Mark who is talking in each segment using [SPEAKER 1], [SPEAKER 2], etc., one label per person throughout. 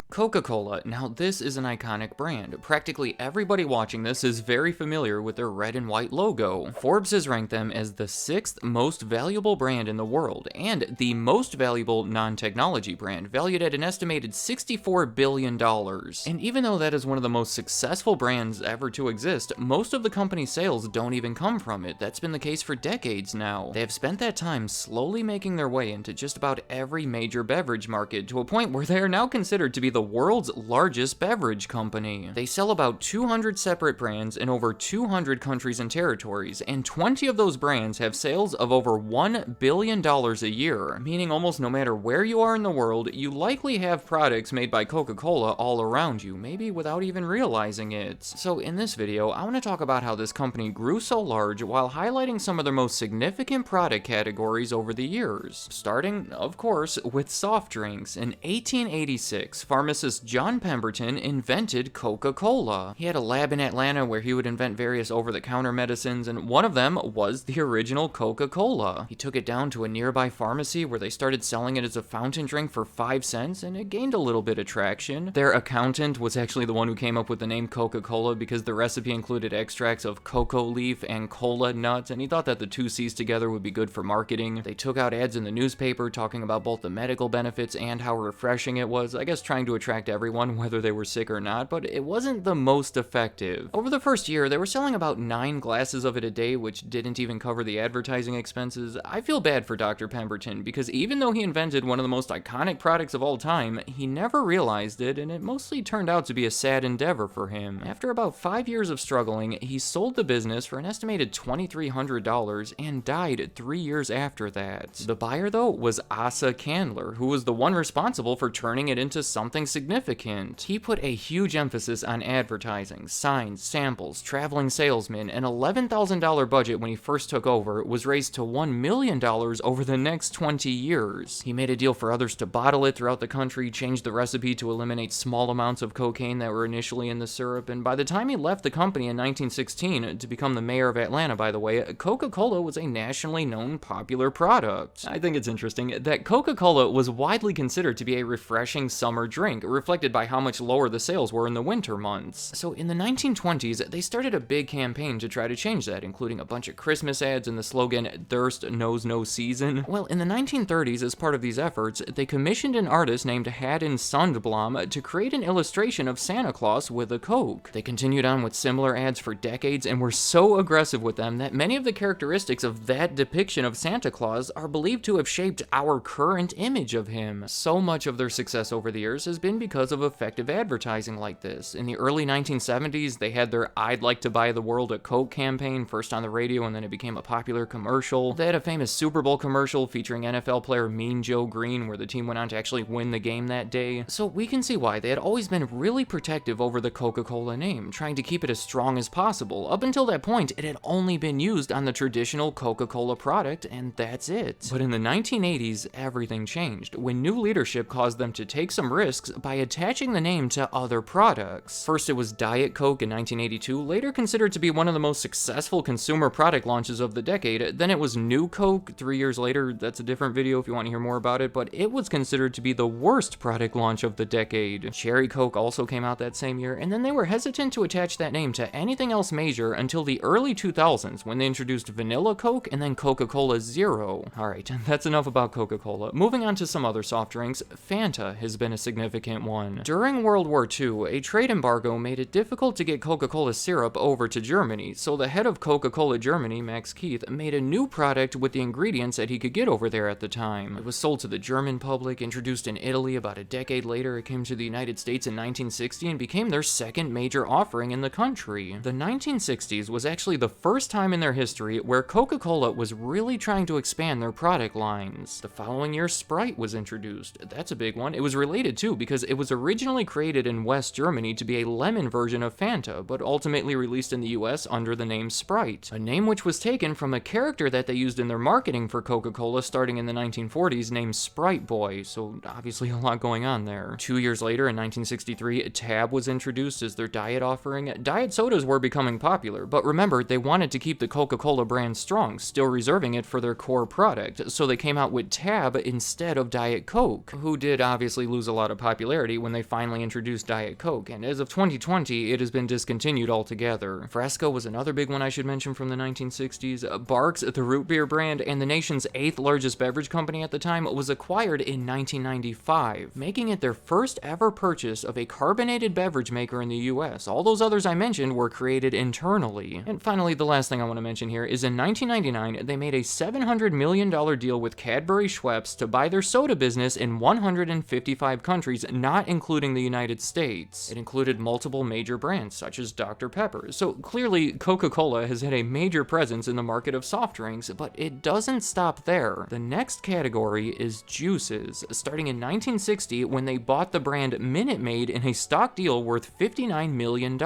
[SPEAKER 1] Coca-Cola. Now this is an iconic brand. Practically everybody watching this is very familiar with their red and white logo. Forbes has ranked them as the 6th most valuable brand in the world, and the most valuable non-technology brand, valued at an estimated $64 billion. And even though that is one of the most successful brands ever to exist, most of the company's sales don't even come from it. That's been the case for decades now. They have spent that time slowly making their way into just about every major beverage market, to a point where they are now considered to be the world's largest beverage company. They sell about 200 separate brands in over 200 countries and territories, and 20 of those brands have sales of over $1 billion a year, meaning almost no matter where you are in the world, you likely have products made by Coca-Cola all around you, maybe without even realizing it. So in this video, I want to talk about how this company grew so large while highlighting some of their most significant product categories over the years. Starting, of course, with soft drinks. In 1886, pharmacist John Pemberton invented Coca-Cola. He had a lab in Atlanta where he would invent various over-the-counter medicines, and one of them was the original Coca-Cola. He took it down to a nearby pharmacy where they started selling it as a fountain drink for 5 cents, and it gained a little bit of traction. Their accountant was actually the one who came up with the name Coca-Cola because the recipe included extracts of cocoa leaf and cola nuts, and he thought that the two C's together would be good for marketing. They took out ads in the newspaper talking about both the medical benefits and how refreshing it was, I guess trying to attract everyone whether they were sick or not, but it wasn't the most effective. Over the first year, they were selling about 9 glasses of it a day, which didn't even cover the advertising expenses. I feel bad for Dr. Pemberton because even though he invented one of the most iconic products of all time, he never realized it, and it mostly turned out to be a sad endeavor for him. After about 5 years of struggling, he sold the business for an estimated $2,300 and died 3 years after that. The buyer, though, was Asa Candler, who was the one responsible for turning it into something significant. He put a huge emphasis on advertising, signs, samples, traveling salesmen. An $11,000 budget when he first took over was raised to $1 million over the next 20 years. He made a deal for others to bottle it throughout the country, changed the recipe to eliminate small amounts of cocaine that were initially in the syrup, and by the time he left the company in 1916 to become the mayor of Atlanta, by the way, Coca-Cola was a nationally known popular product. I think it's interesting that Coca-Cola was widely considered to be a refreshing summer drink, reflected by how much lower the sales were in the winter months. So in the 1920s, they started a big campaign to try to change that, including a bunch of Christmas ads and the slogan, "Thirst knows no season." Well, in the 1930s, as part of these efforts, they commissioned an artist named Haddon Sundblom to create an illustration of Santa Claus with a Coke. They continued on with similar ads for decades and were so aggressive with them that many of the characteristics of that depiction of Santa Claus are believed to have shaped our current image of him. So much of their success over the years has been because of effective advertising like this. In the early 1970s, they had their "I'd like to buy the world a Coke" campaign, first on the radio and then it became a popular commercial. They had a famous Super Bowl commercial featuring NFL player Mean Joe Green, where the team went on to actually win the game that day. So we can see why they had always been really protective over the Coca-Cola name, trying to keep it as strong as possible. Up until that point, it had only been used on the traditional Coca-Cola product, and that's it. But in the 1980s, everything changed, when new leadership caused them to take some risks by attaching the name to other products. First it was Diet Coke in 1982, later considered to be one of the most successful consumer product launches of the decade. Then it was New Coke 3 years later. That's a different video if you want to hear more about it, but it was considered to be the worst product launch of the decade. Cherry Coke also came out that same year, and then they were hesitant to attach that name to anything else major until the early 2000s, when they introduced Vanilla Coke and then Coca-Cola Zero. Alright, that's enough about Coca-Cola. Moving on to some other soft drinks, Fanta has been a significant one. During World War II, a trade embargo made it difficult to get Coca-Cola syrup over to Germany, so the head of Coca-Cola Germany, Max Keith, made a new product with the ingredients that he could get over there at the time. It was sold to the German public, introduced in Italy about a decade later. It came to the United States in 1960 and became their second major offering in the country. The 1960s was actually the first time in their history where Coca-Cola was really trying to expand their product lines. The following year, Sprite was introduced. That's a big one. It was related too, because because it was originally created in West Germany to be a lemon version of Fanta, but ultimately released in the US under the name Sprite, a name which was taken from a character that they used in their marketing for Coca-Cola starting in the 1940s named Sprite Boy, so obviously a lot going on there. 2 years later, in 1963, Tab was introduced as their diet offering. Diet sodas were becoming popular, but remember, they wanted to keep the Coca-Cola brand strong, still reserving it for their core product, so they came out with Tab instead of Diet Coke, who did obviously lose a lot of popularity when they finally introduced Diet Coke, and as of 2020, it has been discontinued altogether. Fresco was another big one I should mention from the 1960s. Barks, the root beer brand, and the nation's 8th largest beverage company at the time, was acquired in 1995, making it their first ever purchase of a carbonated beverage maker in the US. All those others I mentioned were created internally. And finally, the last thing I want to mention here is in 1999, they made a $700 million deal with Cadbury Schweppes to buy their soda business in 155 countries, not including the United States. It included multiple major brands, such as Dr. Pepper. So clearly, Coca-Cola has had a major presence in the market of soft drinks, but it doesn't stop there. The next category is juices, starting in 1960 when they bought the brand Minute Maid in a stock deal worth $59 million.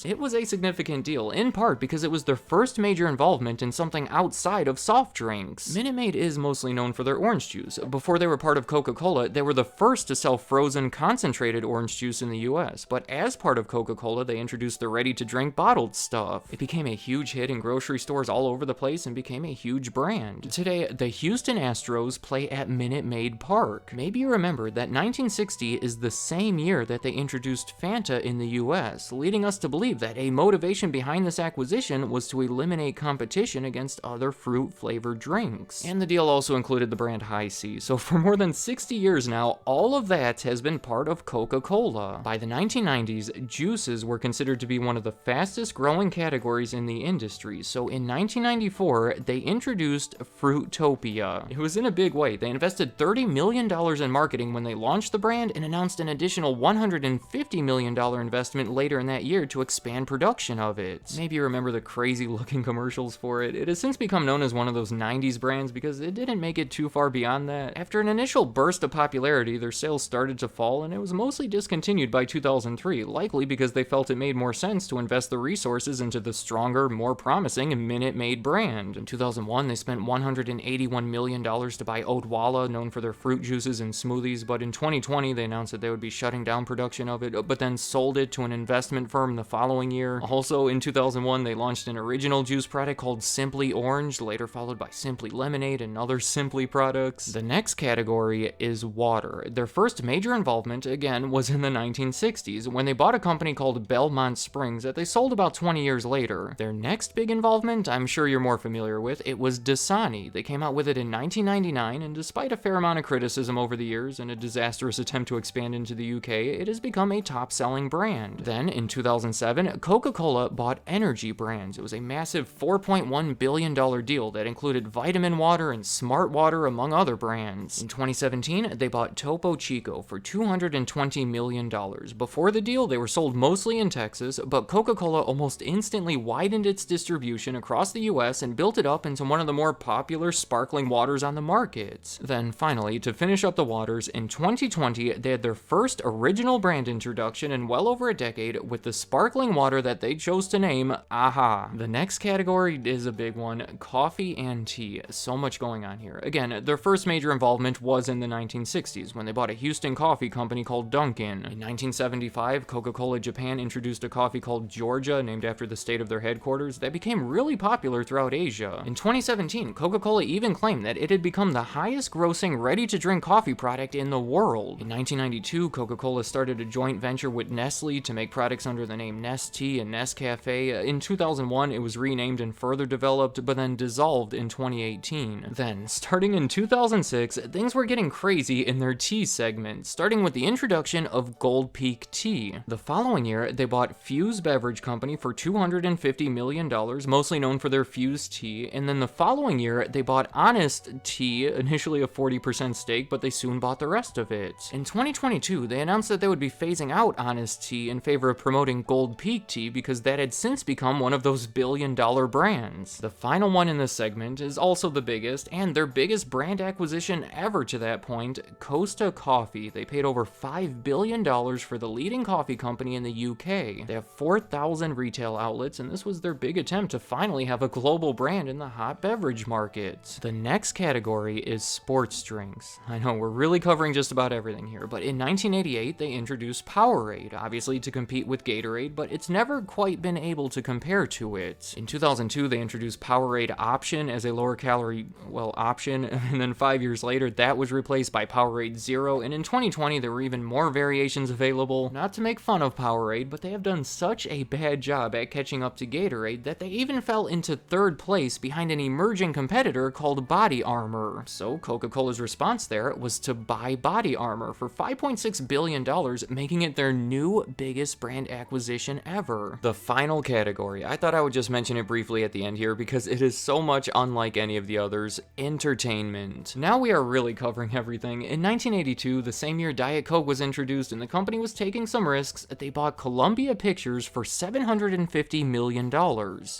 [SPEAKER 1] It was a significant deal, in part because it was their first major involvement in something outside of soft drinks. Minute Maid is mostly known for their orange juice. Before they were part of Coca-Cola, they were the first to sell frozen concentrated orange juice in the US, but as part of Coca-Cola, they introduced the ready-to-drink bottled stuff. It became a huge hit in grocery stores all over the place and became a huge brand. Today, the Houston Astros play at Minute Maid Park. Maybe you remember that 1960 is the same year that they introduced Fanta in the US, leading us to believe that a motivation behind this acquisition was to eliminate competition against other fruit-flavored drinks. And the deal also included the brand High C, so for more than 60 years now, all of that has been part of Coca-Cola. By the 1990s, juices were considered to be one of the fastest growing categories in the industry, so in 1994, they introduced Fruitopia. It was in a big way. They invested $30 million in marketing when they launched the brand and announced an additional $150 million investment later in that year to expand production of it. Maybe you remember the crazy looking commercials for it. It has since become known as one of those 90s brands because it didn't make it too far beyond that. After an initial burst of popularity, their sales started to fall and it was mostly discontinued by 2003, likely because they felt it made more sense to invest the resources into the stronger, more promising Minute Maid brand. In 2001, they spent $181 million to buy Odwalla, known for their fruit juices and smoothies, but in 2020, they announced that they would be shutting down production of it, but then sold it to an investment firm the following year. Also, in 2001, they launched an original juice product called Simply Orange, later followed by Simply Lemonade and other Simply products. The next category is water. Their first major involvement, again, was in the 1960s, when they bought a company called Belmont Springs that they sold about 20 years later. Their next big involvement, I'm sure you're more familiar with, it was Dasani. They came out with it in 1999, and despite a fair amount of criticism over the years and a disastrous attempt to expand into the UK, it has become a top-selling brand. Then, in 2007, Coca-Cola bought Energy Brands. It was a massive $4.1 billion deal that included Vitamin Water and Smart Water, among other brands. In 2017, they bought Topo Chico for $220 million. Before the deal, they were sold mostly in Texas, but Coca-Cola almost instantly widened its distribution across the US and built it up into one of the more popular sparkling waters on the market. Then finally, to finish up the waters, in 2020, they had their first original brand introduction in well over a decade with the sparkling water that they chose to name Aha. The next category is a big one, coffee and tea. So much going on here. Again, their first major involvement was in the 1960s when they bought a Houston coffee company called Dunkin'. In 1975, Coca-Cola Japan introduced a coffee called Georgia, named after the state of their headquarters, that became really popular throughout Asia. In 2017, Coca-Cola even claimed that it had become the highest grossing ready-to-drink coffee product in the world. In 1992, Coca-Cola started a joint venture with Nestle to make products under the name Nestea and Nescafe. In 2001, it was renamed and further developed, but then dissolved in 2018. Then, starting in 2006, things were getting crazy in their tea segment, starting with the introduction of Gold Peak Tea. The following year, they bought Fuse Beverage Company for $250 million, mostly known for their Fuse tea, and then the following year, they bought Honest Tea, initially a 40% stake, but they soon bought the rest of it. In 2022, they announced that they would be phasing out Honest Tea in favor of promoting Gold Peak Tea because that had since become one of those billion-dollar brands. The final one in this segment is also the biggest, and their biggest brand acquisition ever to that point, Costa Coffee. They paid paid over $5 billion for the leading coffee company in the UK. They have 4,000 retail outlets, and this was their big attempt to finally have a global brand in the hot beverage market. The next category is sports drinks. I know we're really covering just about everything here, but in 1988 they introduced Powerade, obviously to compete with Gatorade, but it's never quite been able to compare to it. In 2002 they introduced Powerade Option as a lower calorie, option, and then 5 years later that was replaced by Powerade Zero, and in 2020 there were even more variations available. Not to make fun of Powerade, but they have done such a bad job at catching up to Gatorade that they even fell into third place behind an emerging competitor called Body Armor. So Coca-Cola's response there was to buy Body Armor for $5.6 billion, making it their new biggest brand acquisition ever. The final category, I thought I would just mention it briefly at the end here because it is so much unlike any of the others: entertainment. Now we are really covering everything. In 1982, the same year Diet Coke was introduced and the company was taking some risks, they bought Columbia Pictures for $750 million.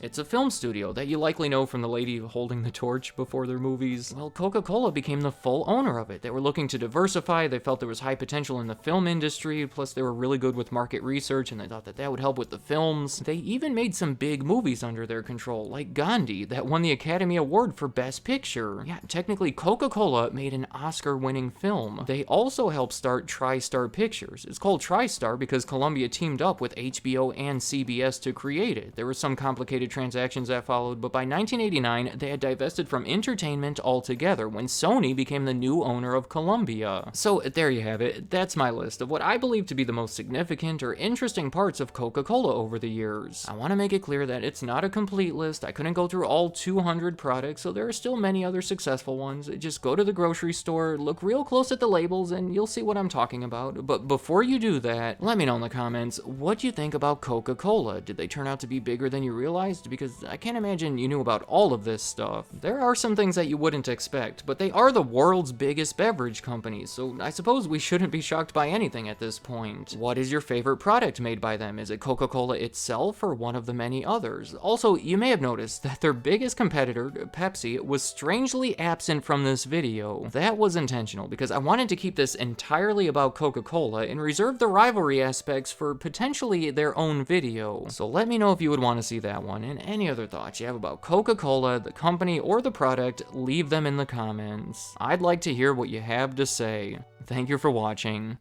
[SPEAKER 1] It's a film studio that you likely know from the lady holding the torch before their movies. Well, Coca-Cola became the full owner of it. They were looking to diversify, they felt there was high potential in the film industry, plus they were really good with market research and they thought that that would help with the films. They even made some big movies under their control, like Gandhi, that won the Academy Award for Best Picture. Yeah, technically Coca-Cola made an Oscar-winning film. They also helped start TriStar Pictures. It's called TriStar because Columbia teamed up with HBO and CBS to create it. There were some complicated transactions that followed, but by 1989, they had divested from entertainment altogether when Sony became the new owner of Columbia. So there you have it. That's my list of what I believe to be the most significant or interesting parts of Coca-Cola over the years. I want to make it clear that it's not a complete list. I couldn't go through all 200 products, so there are still many other successful ones. Just go to the grocery store, look real close at the labels, and you'll see what I'm talking about. But before you do that, let me know in the comments what you think about Coca-Cola. Did they turn out to be bigger than you realized? Because I can't imagine you knew about all of this stuff. There are some things that you wouldn't expect, but they are the world's biggest beverage company, so I suppose we shouldn't be shocked by anything at this point. What is your favorite product made by them? Is it Coca-Cola itself or one of the many others? Also, you may have noticed that their biggest competitor, Pepsi, was strangely absent from this video. That was intentional because I wanted to keep this entirely about Coca-Cola and reserve the rivalry aspects for potentially their own video. So let me know if you would want to see that one, and any other thoughts you have about Coca-Cola, the company, or the product, leave them in the comments. I'd like to hear what you have to say. Thank you for watching.